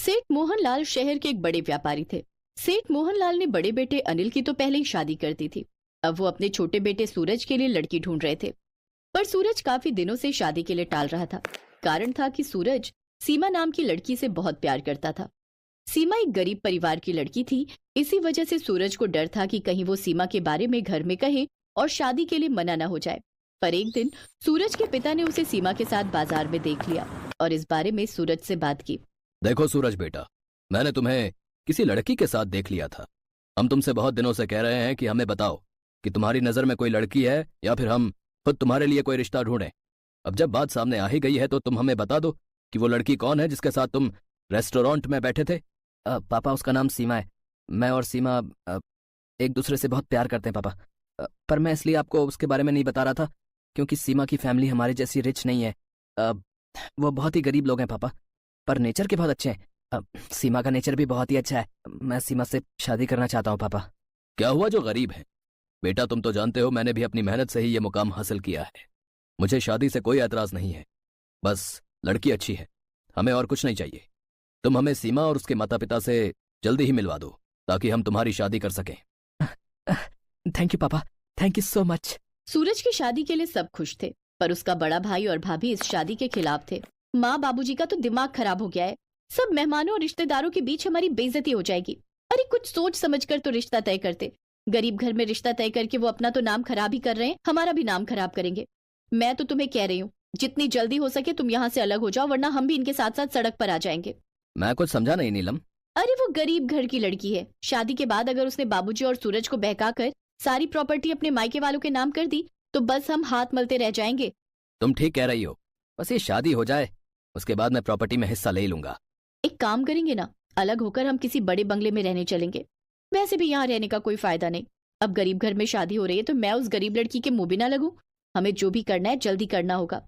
सेठ मोहनलाल शहर के एक बड़े व्यापारी थे। सेठ मोहनलाल ने बड़े बेटे अनिल की तो पहले ही शादी कर दी थी। अब वो अपने छोटे बेटे सूरज के लिए लड़की ढूंढ रहे थे, पर सूरज काफी दिनों से शादी के लिए टाल रहा था। कारण था कि सूरज सीमा नाम की लड़की से बहुत प्यार करता था। सीमा एक गरीब परिवार की लड़की थी, इसी वजह से सूरज को डर था कि कहीं वो सीमा के बारे में घर में कहे और शादी के लिए मना न हो जाए। पर एक दिन सूरज के पिता ने उसे सीमा के साथ बाजार में देख लिया और इस बारे में सूरज से बात की। देखो सूरज बेटा, मैंने तुम्हें किसी लड़की के साथ देख लिया था। हम तुमसे बहुत दिनों से कह रहे हैं कि हमें बताओ कि तुम्हारी नजर में कोई लड़की है या फिर हम खुद तुम्हारे लिए कोई रिश्ता ढूंढें। अब जब बात सामने आ ही गई है तो तुम हमें बता दो कि वो लड़की कौन है जिसके साथ तुम रेस्टोरेंट में बैठे थे। पापा, उसका नाम सीमा है। मैं और सीमा एक दूसरे से बहुत प्यार करते हैं पापा। पर मैं इसलिए आपको उसके बारे में नहीं बता रहा था क्योंकि सीमा की फैमिली हमारी जैसी रिच नहीं है। वो बहुत ही गरीब लोग हैं पापा, पर नेचर के बहुत अच्छे हैं। सीमा का नेचर भी बहुत ही अच्छा है। मैं सीमा से शादी करना चाहता हूँ पापा। क्या हुआ जो गरीब है? बेटा तुम तो जानते हो मैंने भी अपनी मेहनत से ही ये मुकाम हासिल किया है। मुझे शादी से कोई एतराज नहीं है, बस लड़की अच्छी है, हमें और कुछ नहीं चाहिए। तुम हमें सीमा और उसके माता पिता से जल्दी ही मिलवा दो ताकि हम तुम्हारी शादी कर सकें। थैंक यू पापा, थैंक यू सो मच। सूरज की शादी के लिए सब खुश थे, पर उसका बड़ा भाई और भाभी इस शादी के खिलाफ थे। माँ बाबूजी का तो दिमाग खराब हो गया है। सब मेहमानों और रिश्तेदारों के बीच हमारी बेइज्जती हो जाएगी। अरे कुछ सोच समझकर तो रिश्ता तय करते। गरीब घर में रिश्ता तय करके वो अपना तो नाम खराब ही कर रहे हैं, हमारा भी नाम खराब करेंगे। मैं तो तुम्हें कह रही हूँ, जितनी जल्दी हो सके तुम यहाँ से अलग हो जाओ, वरना हम भी इनके साथ साथ सड़क पर आ जाएंगे। मैं कुछ समझा नहीं नीलम। अरे वो गरीब घर की लड़की है। शादी के बाद अगर उसने बाबूजी और सूरज को बहकाकर सारी प्रॉपर्टी अपने मायके वालों के नाम कर दी तो बस हम हाथ मलते रह जाएंगे। तुम ठीक कह रही हो, बस ये शादी हो जाए उसके बाद मैं प्रॉपर्टी में हिस्सा ले ही लूंगा। एक काम करेंगे ना, अलग होकर हम किसी बड़े बंगले में रहने चलेंगे। वैसे भी यहाँ रहने का कोई फायदा नहीं। अब गरीब घर में शादी हो रही है तो मैं उस गरीब लड़की के मुंह भी ना लगूं। हमें जो भी करना है जल्दी करना होगा।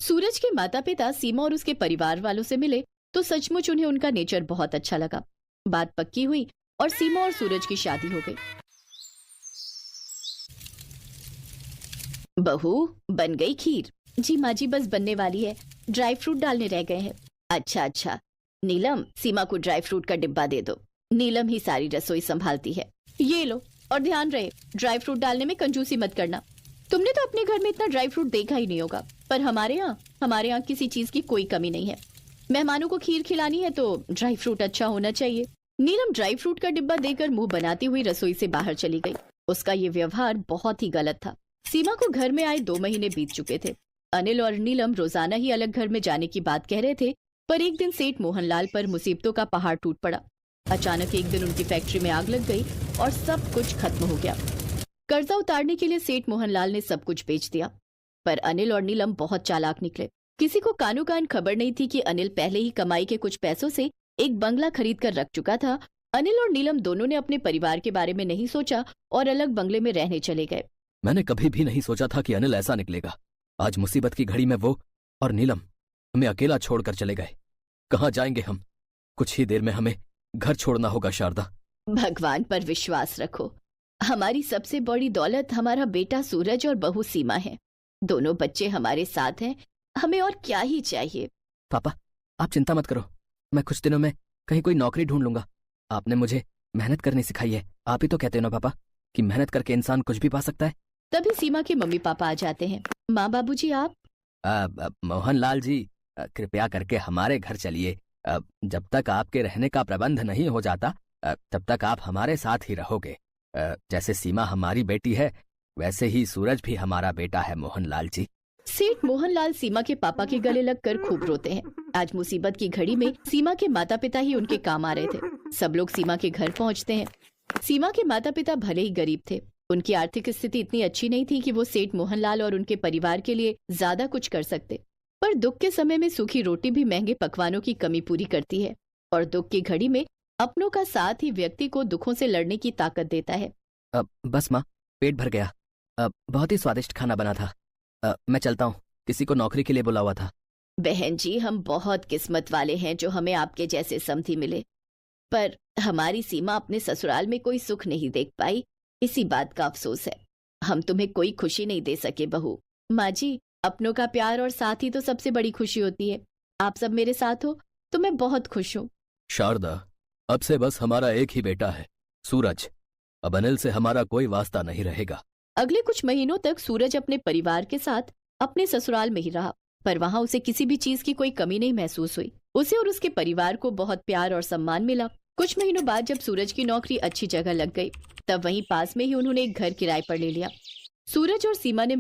सूरज के माता पिता सीमा और उसके परिवार वालों से मिले तो सचमुच उन्हें उनका नेचर बहुत अच्छा लगा। बात पक्की हुई और सीमा और सूरज की शादी हो गई। बहू, बन गई खीर? जी माँ जी, बस बनने वाली है, ड्राई फ्रूट डालने रह गए हैं। अच्छा, नीलम सीमा को ड्राई फ्रूट का डिब्बा दे दो। नीलम ही सारी रसोई संभालती है। ये लो, और ध्यान रहे ड्राई फ्रूट डालने में कंजूसी मत करना। तुमने तो अपने घर में इतना ड्राई फ्रूट देखा ही नहीं होगा, पर हमारे यहाँ किसी चीज की कोई कमी नहीं है। मेहमानों को खीर खिलानी है तो ड्राई फ्रूट अच्छा होना चाहिए। नीलम ड्राई फ्रूट का डिब्बा देकर मुंह बनाती हुई रसोई से बाहर चली गई। उसका ये व्यवहार बहुत ही गलत था। सीमा को घर में आए 2 महीने बीत चुके थे। अनिल और नीलम रोजाना ही अलग घर में जाने की बात कह रहे थे, पर एक दिन सेठ मोहनलाल पर मुसीबतों का पहाड़ टूट पड़ा। अचानक एक दिन उनकी फैक्ट्री में आग लग गई और सब कुछ खत्म हो गया। कर्जा उतारने के लिए सेठ मोहनलाल ने सब कुछ बेच दिया, पर अनिल और नीलम बहुत चालाक निकले। किसी को कानो कान खबर नहीं थी कि अनिल पहले ही कमाई के कुछ पैसों से एक बंगला खरीद कर रख चुका था। अनिल और नीलम दोनों ने अपने परिवार के बारे में नहीं सोचा और अलग बंगले में रहने चले गए। मैंने कभी भी नहीं सोचा था कि अनिल ऐसा निकलेगा। आज मुसीबत की घड़ी में वो और नीलम हमें अकेला छोड़कर चले गए। कहाँ जाएंगे हम? कुछ ही देर में हमें घर छोड़ना होगा। शारदा, भगवान पर विश्वास रखो। हमारी सबसे बड़ी दौलत हमारा बेटा सूरज और बहू सीमा है। दोनों बच्चे हमारे साथ हैं, हमें और क्या ही चाहिए। पापा, आप चिंता मत करो, मैं कुछ दिनों में कहीं कोई नौकरी ढूंढ लूंगा। आपने मुझे मेहनत करनी सिखाई है। आप ही तो कहते हो ना पापा कि मेहनत करके इंसान कुछ भी पा सकता है। तभी सीमा के मम्मी पापा आ जाते हैं। माँ बाबूजी आप? मोहनलाल जी, कृपया करके हमारे घर चलिए। जब तक आपके रहने का प्रबंध नहीं हो जाता तब तक आप हमारे साथ ही रहोगे। जैसे सीमा हमारी बेटी है वैसे ही सूरज भी हमारा बेटा है मोहनलाल जी। सेठ मोहनलाल सीमा के पापा के गले लगकर खूब रोते हैं। आज मुसीबत की घड़ी में सीमा के माता पिता ही उनके काम आ रहे थे। सब लोग सीमा के घर पहुंचते हैं। सीमा के माता पिता भले ही गरीब थे, उनकी आर्थिक स्थिति इतनी अच्छी नहीं थी कि वो सेठ मोहनलाल और उनके परिवार के लिए ज्यादा कुछ कर सकते, पर दुख के समय में सूखी रोटी भी महंगे पकवानों की कमी पूरी करती है, और दुख की घड़ी में अपनों का साथ ही व्यक्ति को दुखों से लड़ने की ताकत देता है। बस माँ, पेट भर गया। बहुत ही स्वादिष्ट खाना बना था। मैं चलता हूँ, किसी को नौकरी के लिए बुला हुआ था। बहन जी, हम बहुत किस्मत वाले हैं जो हमें आपके जैसे समधी मिले, पर हमारी सीमा अपने ससुराल में कोई सुख नहीं देख पाई, इसी बात का अफसोस है। हम तुम्हें कोई खुशी नहीं दे सके बहू। माँ जी, अपनों का प्यार और साथ ही तो सबसे बड़ी खुशी होती है। आप सब मेरे साथ हो तो मैं बहुत खुश हूँ। शारदा, अब से बस हमारा एक ही बेटा है, सूरज। अब अनिल से हमारा कोई वास्ता नहीं रहेगा। अगले कुछ महीनों तक सूरज अपने परिवार के साथ अपने ससुराल में ही रहा, पर वहाँ उसे किसी भी चीज की कोई कमी नहीं महसूस हुई। उसे और उसके परिवार को बहुत प्यार और सम्मान मिला। कुछ महीनों बाद जब सूरज की नौकरी अच्छी जगह लग गई, तब वहीं पास में ही उन्होंने एक घर किराए पर ले लिया। सूरज और सीमा ने